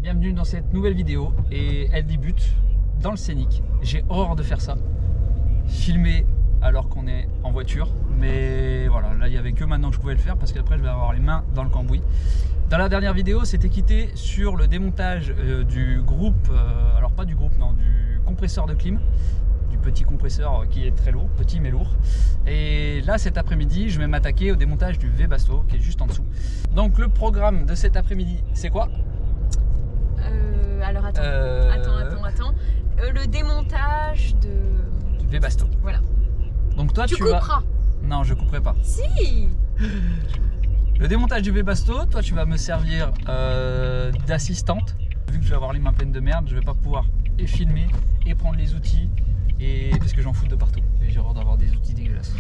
bienvenue dans cette nouvelle vidéo et elle débute dans le scénic. J'ai horreur de faire ça, filmer alors qu'on est en voiture, mais voilà, là il n'y avait que maintenant que je pouvais le faire parce qu'après je vais avoir les mains dans le cambouis. Dans la dernière vidéo, c'était quitté sur le démontage du groupe, alors pas du groupe, non, du compresseur de clim, du petit compresseur qui est très lourd, petit mais lourd. Et là cet après-midi, je vais m'attaquer au démontage du Webasto qui est juste en dessous. Donc le programme de cet après-midi, c'est quoi? Alors attends. Le démontage du Webasto. Voilà. Donc toi tu vas... couperas. Non, je couperai pas. Si. Le démontage du Webasto, toi tu vas me servir d'assistante. Vu que je vais avoir les mains pleines de merde, je vais pas pouvoir et filmer et prendre les outils et parce que j'en fous de partout. Et j'ai horreur d'avoir des outils dégueulasses.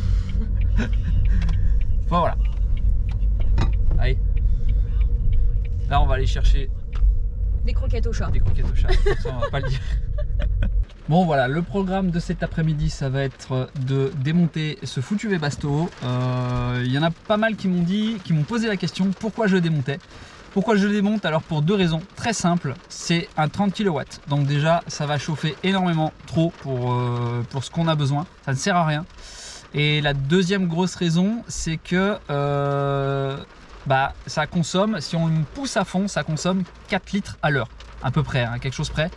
Enfin, voilà. Allez. Là on va aller chercher des croquettes au chat. Des croquettes au chat. Ça on va pas le dire. Bon voilà, le programme de cet après-midi, ça va être de démonter ce foutu Webasto. Il y en a pas mal qui m'ont posé la question pourquoi je le démontais. Pourquoi je le démonte? Alors pour deux raisons très simples. C'est un 30 kW, donc déjà ça va chauffer énormément trop pour ce qu'on a besoin. Ça ne sert à rien. Et la deuxième grosse raison, c'est que ça consomme, si on pousse à fond, ça consomme 4 litres à l'heure. À peu près, hein, quelque chose près,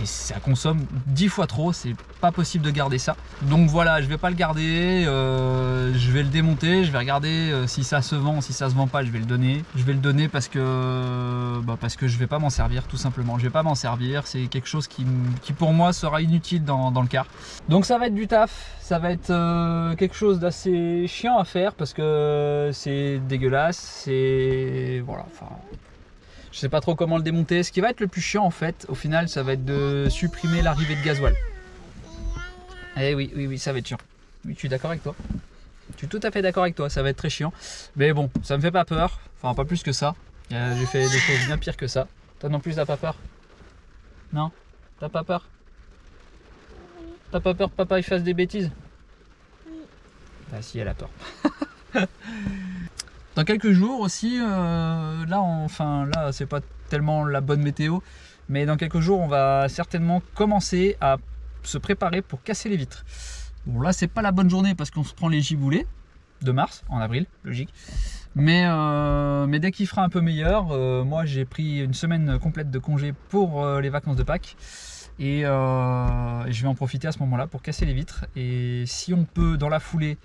et ça consomme 10 fois trop, c'est pas possible de garder ça. Donc voilà, je vais pas le garder, je vais le démonter, je vais regarder si ça se vend, si ça se vend pas, je vais le donner. Je vais le donner parce que je vais pas m'en servir, tout simplement. Je vais pas m'en servir, c'est quelque chose qui pour moi sera inutile dans le car. Donc ça va être du taf, ça va être quelque chose d'assez chiant à faire parce que c'est dégueulasse, c'est... voilà, enfin... Je sais pas trop comment le démonter. Ce qui va être le plus chiant en fait, au final, ça va être de supprimer l'arrivée de gasoil. Eh oui, ça va être chiant. Oui, je suis d'accord avec toi. Je suis tout à fait d'accord avec toi, ça va être très chiant. Mais bon, ça me fait pas peur. Enfin, pas plus que ça. J'ai fait des choses bien pires que ça. Toi non plus, t'as pas peur? Non? T'as pas peur? T'as pas peur que papa il fasse des bêtises? Bah si, elle a peur. Dans quelques jours aussi, là c'est pas tellement la bonne météo, mais dans quelques jours on va certainement commencer à se préparer pour casser les vitres. Bon là c'est pas la bonne journée parce qu'on se prend les giboulées de mars, en avril, logique. Mais dès qu'il fera un peu meilleur, moi j'ai pris une semaine complète de congé pour les vacances de Pâques. Et je vais en profiter à ce moment là pour casser les vitres. Et si on peut dans la foulée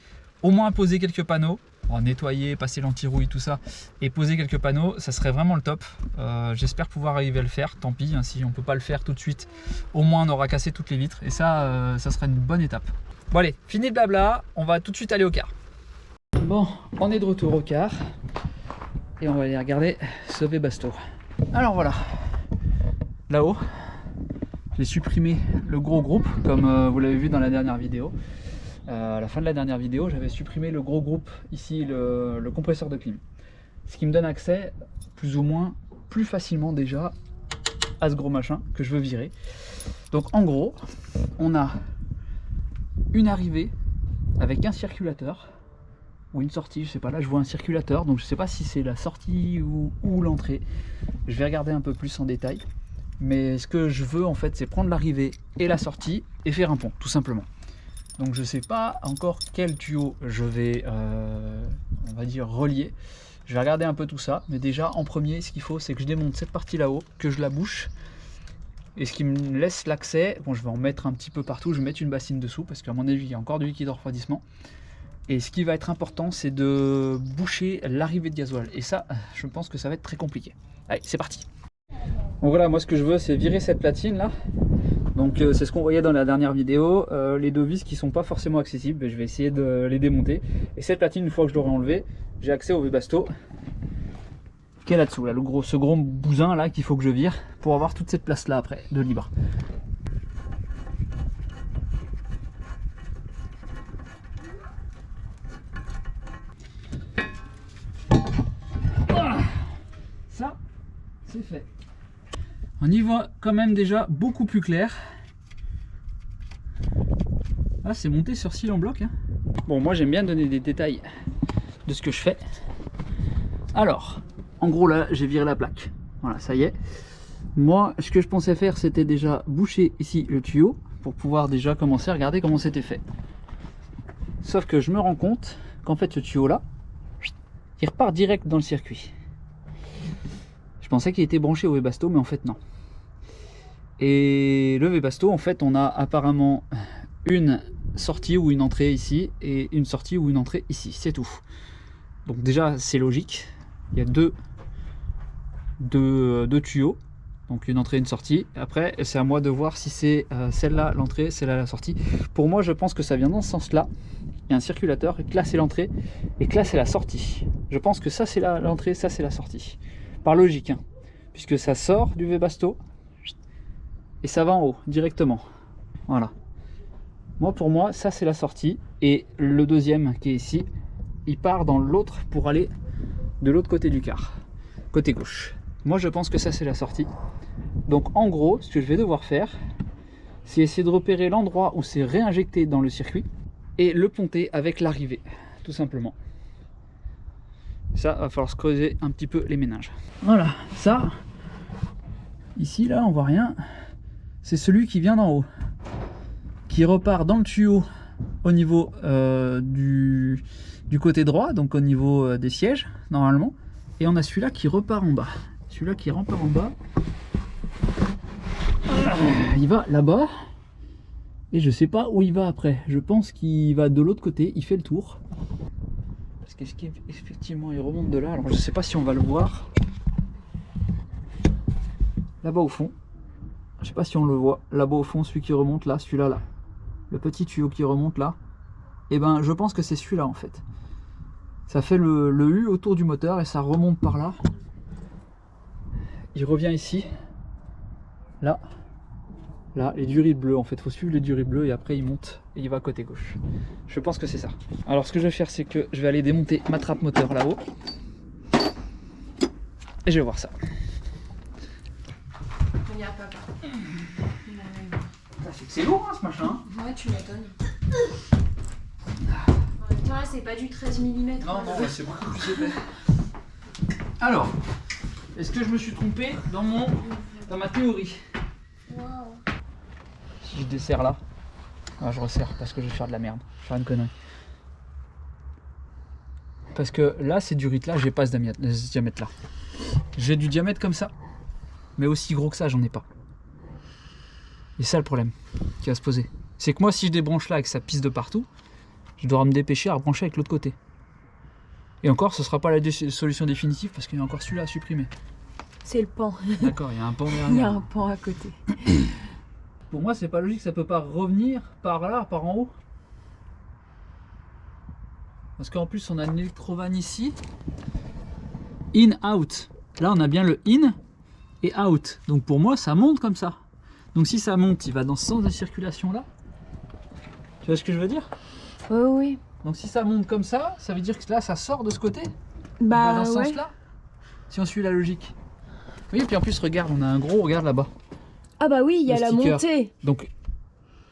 au moins poser quelques panneaux, nettoyer, passer l'anti-rouille, tout ça, et poser quelques panneaux, ça serait vraiment le top. J'espère pouvoir arriver à le faire, tant pis, hein, si on peut pas le faire tout de suite, au moins on aura cassé toutes les vitres, et ça, ça sera une bonne étape. Bon allez, fini le blabla, on va tout de suite aller au car. Bon, on est de retour au car, et on va aller regarder ce Webasto. Alors voilà, là-haut, j'ai supprimé le gros groupe, comme vous l'avez vu dans la dernière vidéo. À la fin de la dernière vidéo, j'avais supprimé le gros groupe, ici le compresseur de clim. Ce qui me donne accès plus ou moins, plus facilement déjà, à ce gros machin que je veux virer. Donc en gros, on a une arrivée avec un circulateur, ou une sortie, je sais pas, là je vois un circulateur, donc je sais pas si c'est la sortie ou l'entrée. Je vais regarder un peu plus en détail. Mais ce que je veux en fait, c'est prendre l'arrivée et la sortie et faire un pont, tout simplement. Donc je ne sais pas encore quel tuyau je vais, on va dire, relier. Je vais regarder un peu tout ça. Mais déjà, en premier, ce qu'il faut, c'est que je démonte cette partie là-haut, que je la bouche. Et ce qui me laisse l'accès, bon, je vais en mettre un petit peu partout. Je vais mettre une bassine dessous, parce qu'à mon avis, il y a encore du liquide de refroidissement. Et ce qui va être important, c'est de boucher l'arrivée de gasoil. Et ça, je pense que ça va être très compliqué. Allez, c'est parti. Donc voilà, moi ce que je veux, c'est virer cette platine là. Donc c'est ce qu'on voyait dans la dernière vidéo, les deux vis qui sont pas forcément accessibles, je vais essayer de les démonter. Et cette platine, une fois que je l'aurai enlevée, j'ai accès au Webasto qui est là-dessous, là, ce gros bousin là qu'il faut que je vire pour avoir toute cette place là après de libre. Voilà. Ça, c'est fait. On y voit quand même déjà beaucoup plus clair. Ah, c'est monté sur cils en bloc. Hein. Bon, moi j'aime bien donner des détails de ce que je fais. Alors, en gros là, j'ai viré la plaque. Voilà, ça y est. Moi, ce que je pensais faire, c'était déjà boucher ici le tuyau pour pouvoir déjà commencer à regarder comment c'était fait. Sauf que je me rends compte qu'en fait ce tuyau là, il repart direct dans le circuit. Je pensais qu'il était branché au Webasto, mais en fait non. Et le Webasto, en fait, on a apparemment une sortie ou une entrée ici et une sortie ou une entrée ici, c'est tout. Donc déjà c'est logique, il y a deux tuyaux, donc une entrée et une sortie. Après c'est à moi de voir si c'est celle-là l'entrée, celle-là la sortie. Pour moi je pense que ça vient dans ce sens-là. Il y a un circulateur, et que là c'est l'entrée et que là c'est la sortie. Je pense que ça c'est l'entrée, ça c'est la sortie. Par logique, hein, puisque ça sort du Webasto et ça va en haut directement. Voilà. Moi pour moi ça c'est la sortie et le deuxième qui est ici, il part dans l'autre pour aller de l'autre côté du car, côté gauche. Moi je pense que ça c'est la sortie. Donc en gros ce que je vais devoir faire, c'est essayer de repérer l'endroit où c'est réinjecté dans le circuit et le ponter avec l'arrivée, tout simplement. Ça va falloir se creuser un petit peu les méninges. Voilà, ça, ici là on voit rien, c'est celui qui vient d'en haut, qui repart dans le tuyau au niveau du côté droit, donc au niveau des sièges normalement, et on a celui-là qui repart en bas. Celui-là qui repart en bas, il va là-bas. Et je sais pas où il va après. Je pense qu'il va de l'autre côté, il fait le tour. Parce qu'effectivement il remonte de là. Alors je sais pas si on va le voir. Là-bas au fond. Je sais pas si on le voit. Là-bas au fond, celui qui remonte là, celui-là là. Le petit tuyau qui remonte là. Et ben je pense que c'est celui-là en fait. Ça fait le U autour du moteur et ça remonte par là. Il revient ici. Là. Là, les durites bleues, en fait, il faut suivre les durites bleues et après il monte et il va côté gauche. Je pense que c'est ça. Alors ce que je vais faire, c'est que je vais aller démonter ma trappe moteur là-haut. Et je vais voir ça. Regarde papa. C'est lourd hein, ce machin. Ouais, tu m'étonnes. En même temps, là, c'est pas du 13 mm. Non, non, c'est beaucoup plus épais. Alors, est-ce que je me suis trompé dans ma théorie? Wow. Si je desserre là, ah, je resserre parce que je vais faire de la merde, je vais faire une connerie. Parce que là, c'est durite là, j'ai pas ce diamètre là. J'ai du diamètre comme ça, mais aussi gros que ça, j'en ai pas. Et ça le problème qui va se poser. C'est que moi, si je débranche là et que ça pisse de partout, je dois me dépêcher à rebrancher avec l'autre côté. Et encore, ce sera pas la solution définitive parce qu'il y a encore celui-là à supprimer. C'est le pan. D'accord, il y a un pan derrière. Il y a un pan à côté. Pour moi, c'est pas logique, ça peut pas revenir par là, par en haut. Parce qu'en plus, on a une électrovanne ici. In, out. Là, on a bien le in et out. Donc pour moi, ça monte comme ça. Donc si ça monte, il va dans ce sens de circulation là. Tu vois ce que je veux dire? Oui, oui. Donc si ça monte comme ça veut dire que là, ça sort de ce côté. Bah, dans ce ouais. sens-là. Si on suit la logique. Oui, et puis en plus, regarde, on a un gros, regarde là-bas. Ah bah oui, il y a Le la sticker. montée. Donc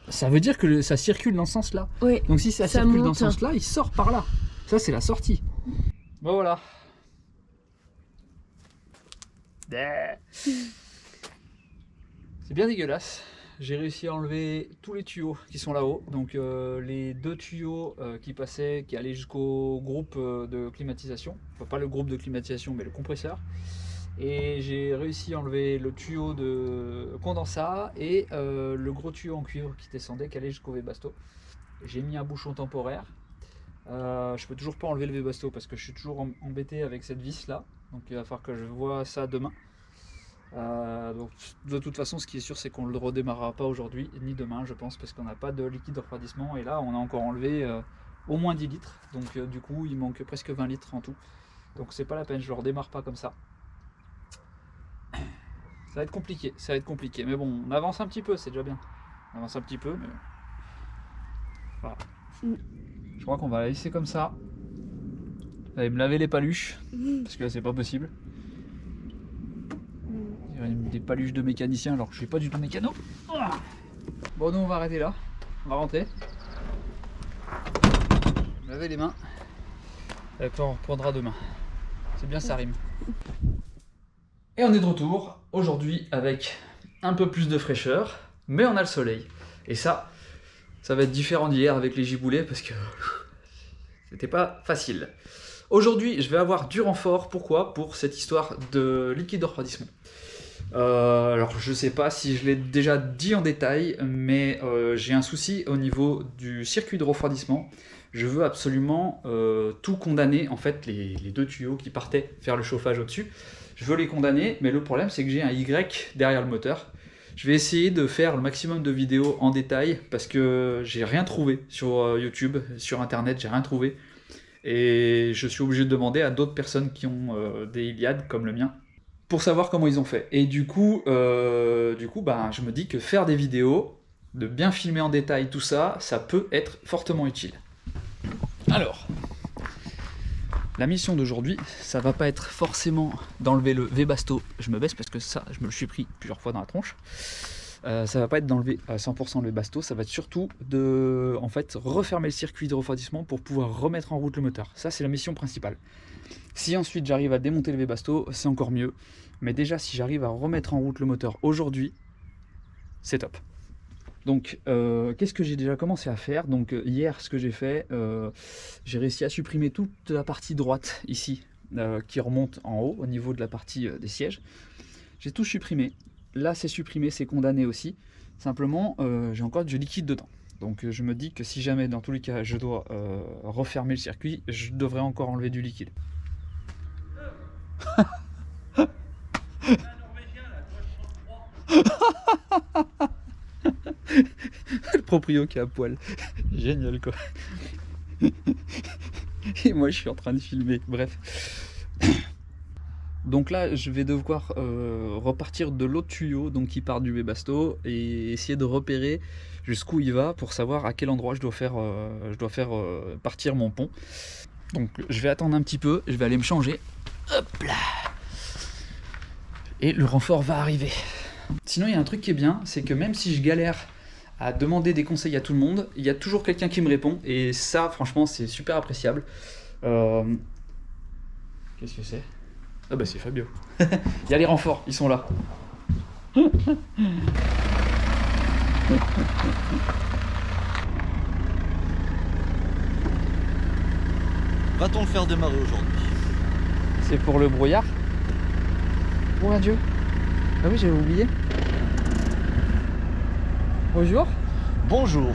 ça veut dire que ça circule dans ce sens-là. Oui. Donc si ça Ça circule monte. dans ce sens-là, il sort par là. Ça, c'est la sortie. Bon, voilà. C'est bien dégueulasse. J'ai réussi à enlever tous les tuyaux qui sont là-haut. Donc les deux tuyaux qui passaient, qui allaient jusqu'au groupe de climatisation. Enfin, pas le groupe de climatisation, mais le compresseur. Et j'ai réussi à enlever le tuyau de condensat et le gros tuyau en cuivre qui descendait, qui allait jusqu'au Webasto. J'ai mis un bouchon temporaire. Je peux toujours pas enlever le Webasto parce que je suis toujours embêté avec cette vis là. Donc il va falloir que je vois ça demain. Donc de toute façon, ce qui est sûr, c'est qu'on ne le redémarrera pas aujourd'hui ni demain, je pense, parce qu'on n'a pas de liquide de refroidissement. Et là, on a encore enlevé au moins 10 litres. Donc du coup, il manque presque 20 litres en tout. Donc c'est pas la peine, je le redémarre pas comme ça. Ça va être compliqué, mais bon, on avance un petit peu, c'est déjà bien. On avance un petit peu, mais voilà. Je crois qu'on va la laisser comme ça. Allez me laver les paluches, parce que là c'est pas possible. Il y a des paluches de mécanicien alors que je suis pas du tout mécano. Bon, nous on va arrêter là, on va rentrer. Laver les mains. Et puis on reprendra demain. C'est bien, ça rime. Et on est de retour. aujourd'hui avec un peu plus de fraîcheur, mais on a le soleil. Et ça va être différent d'hier avec les giboulées parce que c'était pas facile. Aujourd'hui, je vais avoir du renfort. Pourquoi? Pour cette histoire de liquide de refroidissement. Alors, je sais pas si je l'ai déjà dit en détail, mais j'ai un souci au niveau du circuit de refroidissement. Je veux absolument tout condamner, en fait, les deux tuyaux qui partaient faire le chauffage au-dessus. Je veux les condamner, mais le problème, c'est que j'ai un Y derrière le moteur. Je vais essayer de faire le maximum de vidéos en détail, parce que j'ai rien trouvé sur YouTube, sur Internet, j'ai rien trouvé. Et je suis obligé de demander à d'autres personnes qui ont des Iliad comme le mien pour savoir comment ils ont fait. Et du coup, ben, je me dis que faire des vidéos, de bien filmer en détail tout ça, ça peut être fortement utile. Alors, la mission d'aujourd'hui, ça va pas être forcément d'enlever le Webasto. Je me baisse parce que ça, je me le suis pris plusieurs fois dans la tronche. Ça va pas être d'enlever à 100% le Webasto, ça va être surtout de en fait, refermer le circuit de refroidissement pour pouvoir remettre en route le moteur. Ça, c'est la mission principale. Si ensuite j'arrive à démonter le Webasto, c'est encore mieux. Mais déjà, si j'arrive à remettre en route le moteur aujourd'hui, c'est top. Donc, qu'est-ce que j'ai déjà commencé à faire? Donc, hier, ce que j'ai fait, j'ai réussi à supprimer toute la partie droite ici, qui remonte en haut, au niveau de la partie des sièges. J'ai tout supprimé. Là, c'est supprimé, c'est condamné aussi. Simplement, j'ai encore du liquide dedans. Donc, je me dis que si jamais, dans tous les cas, je dois refermer le circuit, je devrais encore enlever du liquide. Le proprio qui est à poil. Génial, quoi. Et moi, je suis en train de filmer. Bref. Donc là, je vais devoir repartir de l'autre tuyau, donc qui part du Webasto, et essayer de repérer jusqu'où il va pour savoir à quel endroit je dois faire partir mon pont. Donc je vais attendre un petit peu, je vais aller me changer. Hop là. Et le renfort va arriver. Sinon, il y a un truc qui est bien, c'est que même si je galère à demander des conseils à tout le monde, il y a toujours quelqu'un qui me répond, et ça, franchement, c'est super appréciable. Qu'est-ce que c'est? Ah bah c'est Fabio. Il y a les renforts, ils sont là. Va-t-on le faire démarrer aujourd'hui? C'est pour le brouillard. Oh mon Dieu. Ah oui, j'avais oublié. Bonjour. Bonjour.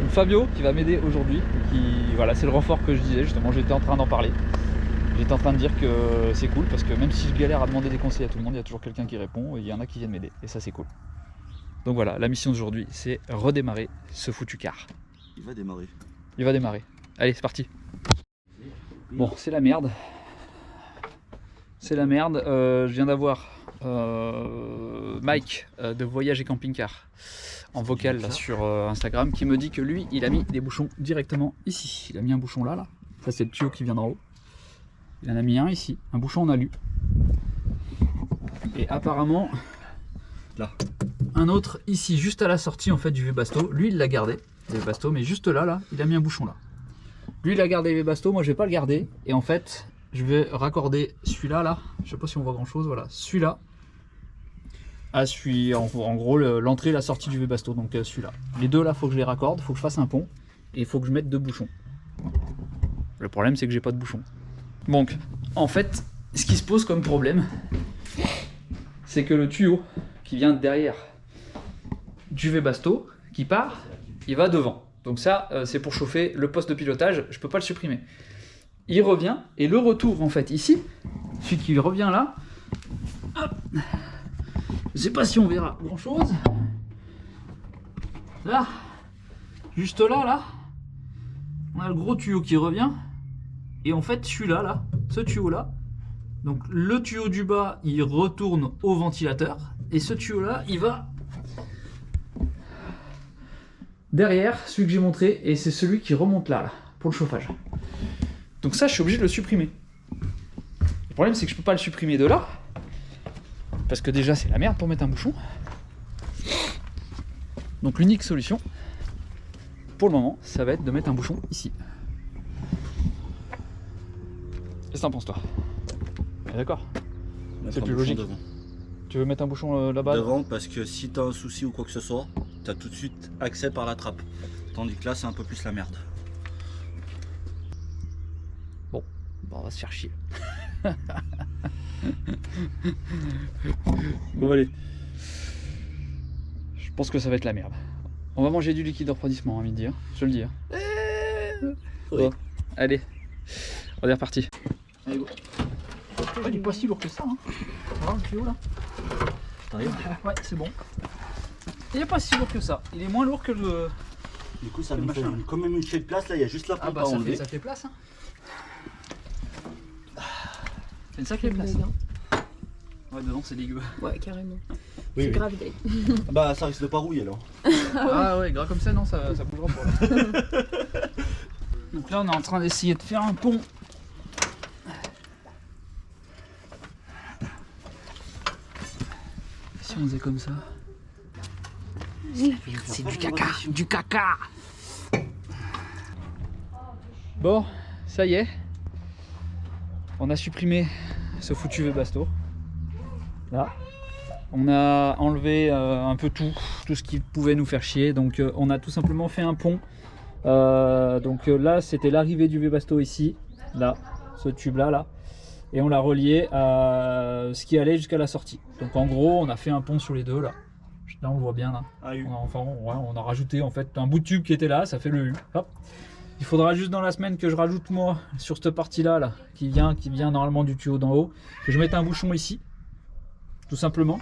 Fabio qui va m'aider aujourd'hui. Voilà, c'est le renfort que je disais, justement, j'étais en train d'en parler. J'étais en train de dire que c'est cool parce que même si je galère à demander des conseils à tout le monde, il y a toujours quelqu'un qui répond et il y en a qui viennent m'aider. Et ça, c'est cool. Donc voilà, la mission d'aujourd'hui, c'est redémarrer ce foutu car. Il va démarrer. Il va démarrer. Allez, c'est parti. Bon, c'est la merde. C'est la merde. Je viens d'avoir Mike de Voyage et Camping Car en vocal là, sur Instagram qui me dit que lui, il a mis des bouchons directement ici. Il a mis un bouchon là. Ça, c'est le tuyau qui vient d'en haut. Il en a mis un ici, un bouchon en alu. Et apparemment, là, un autre ici, juste à la sortie en fait du Webasto. Lui, il l'a gardé, le Webasto, mais juste là, il a mis un bouchon là. Lui, il a gardé le Webasto, moi je vais pas le garder. Et en fait, je vais raccorder celui-là, là. Je sais pas si on voit grand chose, voilà. Celui-là à celui, en gros, l'entrée et la sortie du Webasto. Donc celui-là. Les deux là, faut que je les raccorde, faut que je fasse un pont. Et il faut que je mette deux bouchons. Le problème, c'est que j'ai pas de bouchon. Donc, en fait, ce qui se pose comme problème, c'est que le tuyau qui vient derrière du Webasto, qui part, il va devant. Donc ça, c'est pour chauffer le poste de pilotage, je peux pas le supprimer. Il revient, et le retour, en fait, ici, celui qui revient là, hop, je sais pas si on verra grand chose. Là, juste là, on a le gros tuyau qui revient. Et en fait, celui-là, là, ce tuyau-là, donc le tuyau du bas, il retourne au ventilateur. Et ce tuyau-là, il va derrière celui que j'ai montré. Et c'est celui qui remonte là, pour le chauffage. Donc ça, je suis obligé de le supprimer. Le problème, c'est que je peux pas le supprimer de là. Parce que déjà, c'est la merde pour mettre un bouchon. Donc l'unique solution, pour le moment, ça va être de mettre un bouchon ici. Qu'est-ce que t'en penses, toi? D'accord. C'est plus logique. Tu veux mettre un bouchon là-bas? Devant, parce que si t'as un souci ou quoi que ce soit, t'as tout de suite accès par la trappe. Tandis que là, c'est un peu plus la merde. Bon, on va se faire chier. Bon allez. Je pense que ça va être la merde. On va manger du liquide de refroidissement, à midi, hein. Je le dis. Hein. Oui. Bon, allez, on est reparti. Allez, go. Il n'est pas si lourd que ça. Hein. Voilà le tuyau là. T'arrives? Ouais, c'est bon. Il n'est pas si lourd que ça. Il est moins lourd que le. Du coup, ça Le me fait machin. quand même une petite place. Là, il y a juste la Ah pompe bah à ça enlever. fait place. Hein. C'est une sacrée place. Dedans. Ouais, dedans c'est dégueu. Ouais, carrément. Oui, C'est oui. grave gay. Bah, ça risque de pas rouiller là. Ah ouais, gras comme ça, non, ça bougera pas. Là. Donc là, on est en train d'essayer de faire un pont. Si on faisait comme ça. C'est du caca, du caca. Bon, ça y est. On a supprimé ce foutu Webasto. Là. On a enlevé un peu tout ce qui pouvait nous faire chier. Donc on a tout simplement fait un pont. Là, c'était l'arrivée du Webasto ici. Là, ce tube là. Et on l'a relié à ce qui allait jusqu'à la sortie. Donc en gros, on a fait un pont sur les deux là. Là, on le voit bien là. Ah, oui. On a rajouté en fait un bout de tube qui était là, ça fait le U. Hop. Il faudra juste dans la semaine que je rajoute moi sur cette partie là, qui vient normalement du tuyau d'en haut, que je mette un bouchon ici, tout simplement.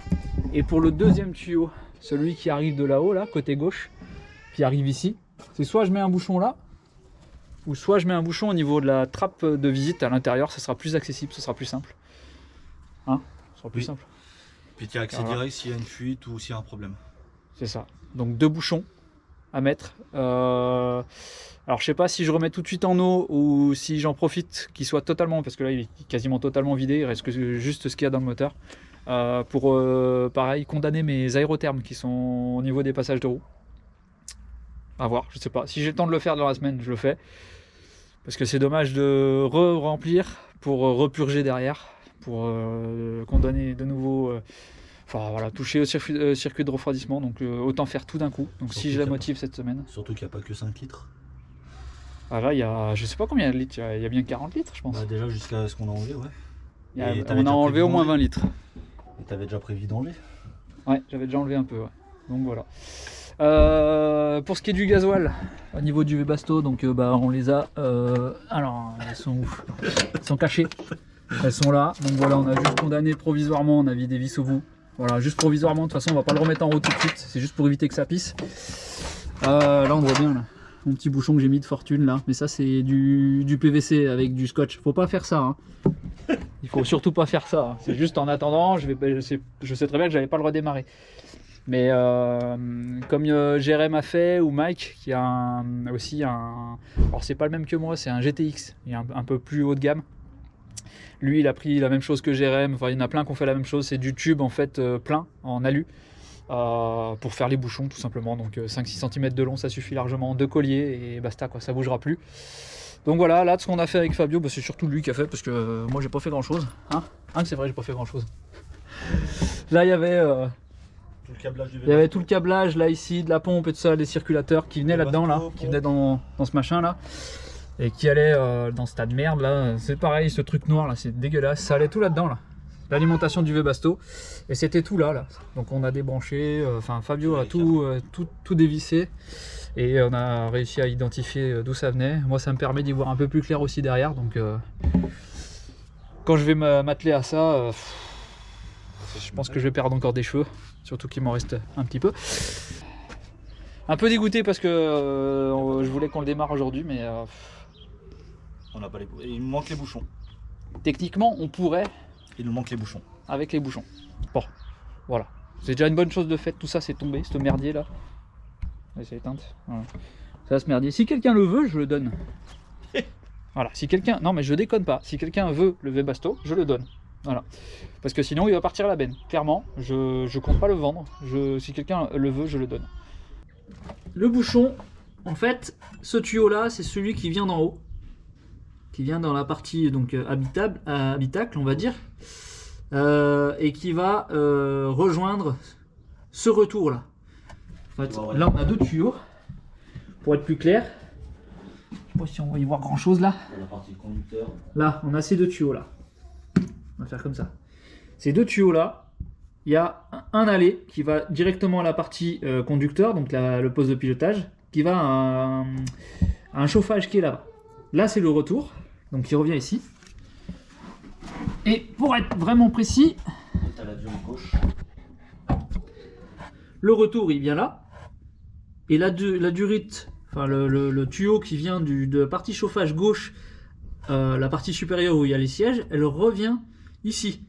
Et pour le deuxième tuyau, celui qui arrive de là-haut là, côté gauche, qui arrive ici, c'est soit je mets un bouchon là, ou soit je mets un bouchon au niveau de la trappe de visite à l'intérieur, ça sera plus accessible, ce sera plus simple. Hein, ce sera plus Oui. simple. Puis tu as accès Voilà. direct s'il y a une fuite ou s'il y a un problème. C'est ça. Donc 2 bouchons à mettre. Alors je sais pas si je remets tout de suite en eau ou si j'en profite qu'il soit totalement, parce que là il est quasiment totalement vidé, il reste juste ce qu'il y a dans le moteur. Pour pareil condamner mes aérothermes qui sont au niveau des passages de roue. À voir, je sais pas. Si j'ai le temps de le faire dans la semaine, je le fais. Parce que c'est dommage de remplir pour repurger derrière. Pour condamner de nouveau. Enfin voilà, toucher au circuit de refroidissement. Donc autant faire tout d'un coup. Donc si Surtout je la qu'il y a motive cette semaine. Surtout qu'il n'y a pas que 5 litres. Ah là, il y a, je sais pas combien de litres, il y a bien 40 litres, je pense. Bah, déjà jusqu'à ce qu'on a enlevé, ouais. Et On t'avais a déjà enlevé prévu au moins d'enlever 20 litres. Et t'avais déjà prévu d'enlever. Ouais, j'avais déjà enlevé un peu, ouais. Donc voilà. Pour ce qui est du gasoil, au niveau du Webasto, donc on les a. Alors, elles sont où? Elles sont cachées. Elles sont là. Donc voilà, on a juste condamné provisoirement, on a vidé vis au bout. Voilà, juste provisoirement. De toute façon, on va pas le remettre en route tout de suite. C'est juste pour éviter que ça pisse. Là, on voit bien là. Mon petit bouchon que j'ai mis de fortune là, mais ça c'est du PVC avec du scotch. Faut pas faire ça. Hein. Il faut surtout pas faire ça. Hein. C'est juste en attendant, je sais très bien que j'avais pas le redémarrer. Mais comme Jérém a fait ou Mike qui a aussi un. Alors c'est pas le même que moi, c'est un GTX, il est un peu plus haut de gamme. Lui il a pris la même chose que Jérém. Enfin il y en a plein qui ont fait la même chose. C'est du tube en fait plein en alu. Pour faire les bouchons tout simplement, donc 5-6 cm de long ça suffit largement, 2 colliers et basta quoi, ça bougera plus. Donc voilà, là de ce qu'on a fait avec Fabio, c'est surtout lui qui a fait parce que moi j'ai pas fait grand chose, hein c'est vrai, j'ai pas fait grand chose. Là il y avait Tout le câblage du il y avait tout le câblage là ici, de la pompe et tout ça, les circulateurs qui venaient là-dedans là, qui venaient dans ce machin là et qui allaient dans ce tas de merde là, c'est pareil, ce truc noir là, c'est dégueulasse, ça allait tout là-dedans là. L'alimentation du Webasto et c'était tout là. Donc on a débranché, enfin Fabio a tout dévissé et on a réussi à identifier d'où ça venait. Moi ça me permet d'y voir un peu plus clair aussi derrière, donc quand je vais m'atteler à ça, je pense que je vais perdre encore des cheveux, surtout qu'il m'en reste un petit peu. Un peu dégoûté parce que je voulais qu'on le démarre aujourd'hui, mais On n'a pas les bouchons. Il nous manque les bouchons. techniquement on pourrait. Il nous manque les bouchons. Avec les bouchons. Bon, voilà. C'est déjà une bonne chose de fait, tout ça c'est tombé, ce merdier là. Ouais, c'est éteinte. Voilà. Ça ce merdier. Si quelqu'un le veut, je le donne. Voilà, si quelqu'un. Non mais je déconne pas. Si quelqu'un veut le Webasto, je le donne. Voilà. Parce que sinon il va partir à la benne. Clairement, je compte pas le vendre. Si quelqu'un le veut, je le donne. Le bouchon, en fait, ce tuyau là, c'est celui qui vient d'en haut. Qui vient dans la partie donc habitacle on va dire, et qui va rejoindre ce retour là. En fait, là on a 2 tuyaux, pour être plus clair. Je sais pas si on va y voir grand chose là. La partie conducteur. Là, on a ces 2 tuyaux là. On va faire comme ça. Ces 2 tuyaux là, il y a un aller qui va directement à la partie conducteur, donc le poste de pilotage, qui va à un chauffage qui est là-bas. Là, c'est le retour, donc il revient ici. Et pour être vraiment précis, T'as la durite gauche. le retour il vient là. Et la durite, enfin le tuyau qui vient de la partie chauffage gauche, la partie supérieure où il y a les sièges, elle revient ici.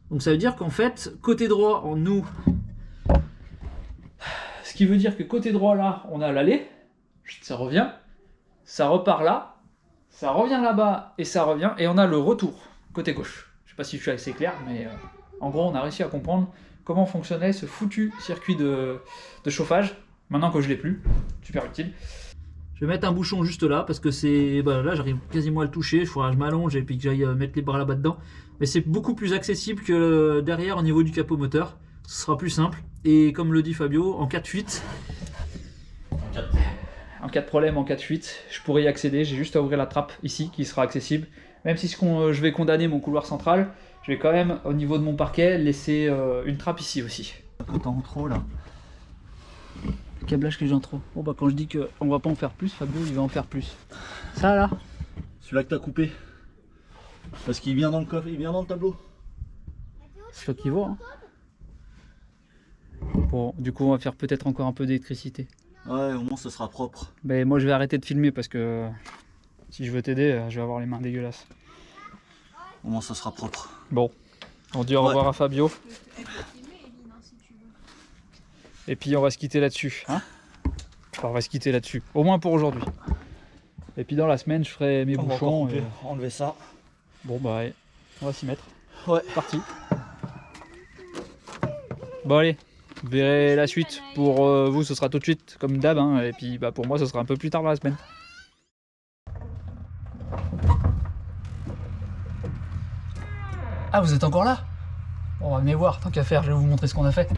Donc ça veut dire qu'en fait, côté droit, ce qui veut dire que côté droit là, on a l'allée, ça revient, ça repart là, ça revient là-bas et ça revient, et on a le retour côté gauche. Je sais pas si je suis assez clair, mais en gros on a réussi à comprendre comment fonctionnait ce foutu circuit de chauffage, maintenant que je l'ai plus, super utile. Je vais mettre un bouchon juste là, parce que c'est là j'arrive quasiment à le toucher, il faudra que je m'allonge et puis que j'aille mettre les bras là-bas dedans. Mais c'est beaucoup plus accessible que derrière au niveau du capot moteur, ce sera plus simple. Et comme le dit Fabio, en cas de fuite, en cas de problème, en cas de fuite, je pourrais y accéder, j'ai juste à ouvrir la trappe ici qui sera accessible. Même si je vais condamner mon couloir central, je vais quand même au niveau de mon parquet laisser une trappe ici aussi. Quand en trop là. Câblage que j'ai en trop. Bon bah quand je dis qu'on va pas en faire plus, Fabio il va en faire plus. Ça là. Celui-là que t'as coupé. Parce qu'il vient dans le coffre, il vient dans le tableau. C'est toi qui vois. Hein. Bon, du coup on va faire peut-être encore un peu d'électricité. Ouais, au moins ce sera propre. Mais moi je vais arrêter de filmer parce que si je veux t'aider, je vais avoir les mains dégueulasses. Au moins ce sera propre. Bon, on dit au revoir à Fabio. Et puis on va se quitter là-dessus. Hein, enfin, on va se quitter là-dessus. Au moins pour aujourd'hui. Et puis dans la semaine, je ferai mes bouchons. Et... enlever ça. Bon bah ouais, on va s'y mettre. Ouais. Parti. Bon allez, vous verrez la suite. Pour vous, ce sera tout de suite comme d'hab. Hein, et puis bah, pour moi, ce sera un peu plus tard dans la semaine. Ah, vous êtes encore là? Bon, venez voir, tant qu'à faire, je vais vous montrer ce qu'on a fait.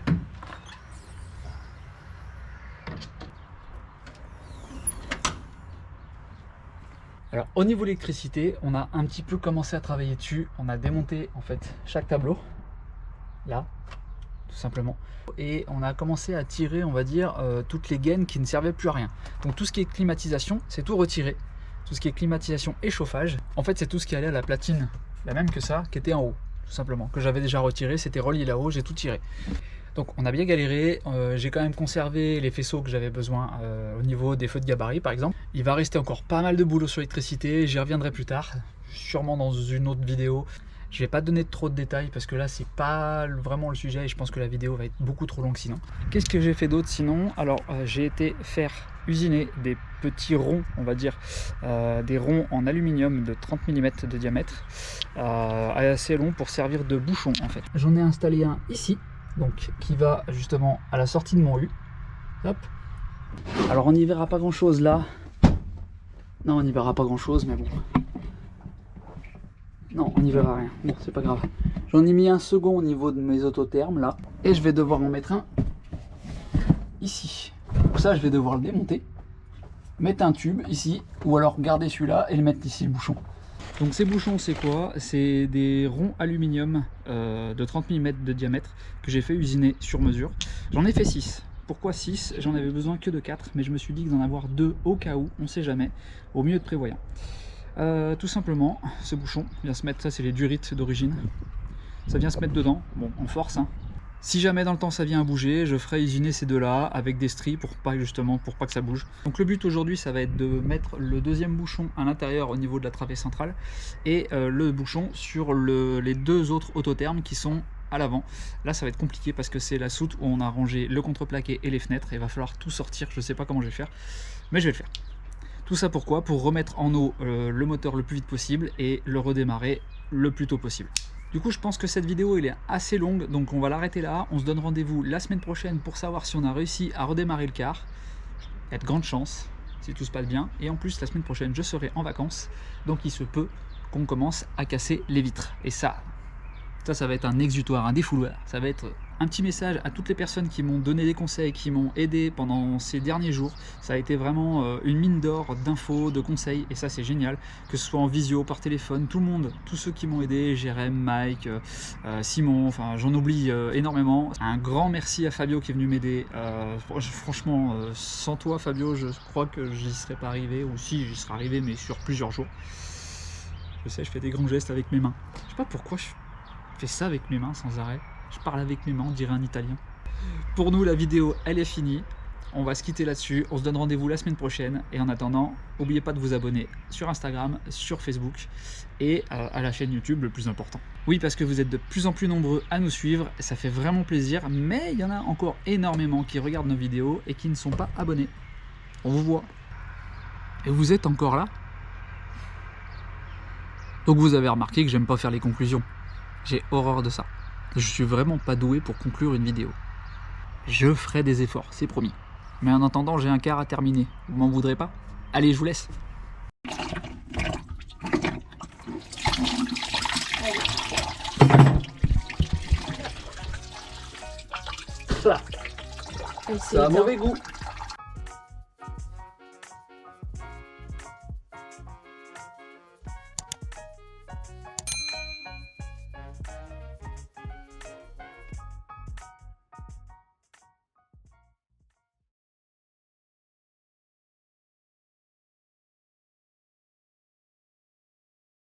Alors au niveau de l'électricité, on a un petit peu commencé à travailler dessus. On a démonté en fait chaque tableau, là, tout simplement. Et on a commencé à tirer, on va dire, toutes les gaines qui ne servaient plus à rien. Donc tout ce qui est climatisation, c'est tout retiré. Tout ce qui est climatisation et chauffage, en fait c'est tout ce qui allait à la platine, la même que ça, qui était en haut, tout simplement. Que j'avais déjà retiré, c'était relié là-haut, j'ai tout tiré. Donc on a bien galéré, j'ai quand même conservé les faisceaux que j'avais besoin au niveau des feux de gabarit par exemple. Il va rester encore pas mal de boulot sur l'électricité, j'y reviendrai plus tard, sûrement dans une autre vidéo. Je vais pas donner trop de détails parce que là c'est pas vraiment le sujet et je pense que la vidéo va être beaucoup trop longue sinon. Qu'est-ce que j'ai fait d'autre sinon? Alors j'ai été faire usiner des petits ronds, on va dire, des ronds en aluminium de 30 mm de diamètre, assez long pour servir de bouchon en fait. J'en ai installé un ici. Donc qui va justement à la sortie de mon U. Hop. Alors on n'y verra pas grand chose là. Non, on n'y verra pas grand chose, mais bon. Non, on n'y verra rien. Bon, c'est pas grave. J'en ai mis un second au niveau de mes autothermes là. Et je vais devoir en mettre un ici. Pour ça, je vais devoir le démonter. Mettre un tube ici. Ou alors garder celui-là et le mettre ici, le bouchon. Donc ces bouchons c'est quoi? C'est des ronds aluminium de 30 mm de diamètre que j'ai fait usiner sur mesure. J'en ai fait 6. Pourquoi 6? J'en avais besoin que de 4, mais je me suis dit que d'en avoir 2 au cas où, on sait jamais, au mieux de prévoyant. Tout simplement, ce bouchon vient se mettre, ça c'est les durites d'origine, ça vient se mettre dedans, bon on force hein. Si jamais dans le temps ça vient à bouger, je ferai usiner ces deux-là avec des stries pour pas que ça bouge. Donc le but aujourd'hui ça va être de mettre le deuxième bouchon à l'intérieur au niveau de la travée centrale et le bouchon sur les deux autres autothermes qui sont à l'avant. Là ça va être compliqué parce que c'est la soute où on a rangé le contreplaqué et les fenêtres et il va falloir tout sortir, je sais pas comment je vais faire, mais je vais le faire. Tout ça pourquoi? Pour remettre en eau le moteur le plus vite possible et le redémarrer le plus tôt possible. Du coup je pense que cette vidéo elle est assez longue, donc on va l'arrêter là. On se donne rendez-vous la semaine prochaine pour savoir si on a réussi à redémarrer le car. Il y a de grandes chances si tout se passe bien, et en plus la semaine prochaine je serai en vacances, donc il se peut qu'on commence à casser les vitres, et ça Ça va être un exutoire, un défouloir. Ça va être un petit message à toutes les personnes qui m'ont donné des conseils, qui m'ont aidé pendant ces derniers jours. Ça a été vraiment une mine d'or d'infos, de conseils, et ça c'est génial. Que ce soit en visio, par téléphone, tout le monde, tous ceux qui m'ont aidé, Jérém, Mike, Simon, enfin j'en oublie énormément. Un grand merci à Fabio qui est venu m'aider. Franchement, sans toi Fabio, je crois que j'y serais pas arrivé, ou si j'y serais arrivé, mais sur plusieurs jours. Je sais, je fais des grands gestes avec mes mains. Je sais pas pourquoi je fais ça avec mes mains sans arrêt. Je parle avec mes mains, on dirait un italien. Pour nous, la vidéo, elle est finie. On va se quitter là-dessus. On se donne rendez-vous la semaine prochaine. Et en attendant, n'oubliez pas de vous abonner sur Instagram, sur Facebook et à la chaîne YouTube, le plus important. Oui, parce que vous êtes de plus en plus nombreux à nous suivre. Ça fait vraiment plaisir. Mais il y en a encore énormément qui regardent nos vidéos et qui ne sont pas abonnés. On vous voit. Et vous êtes encore là? Donc vous avez remarqué que j'aime pas faire les conclusions. J'ai horreur de ça. Je suis vraiment pas doué pour conclure une vidéo. Je ferai des efforts, c'est promis. Mais en attendant, j'ai un quart à terminer. Vous m'en voudrez pas? Allez, je vous laisse. Ça a mauvais goût.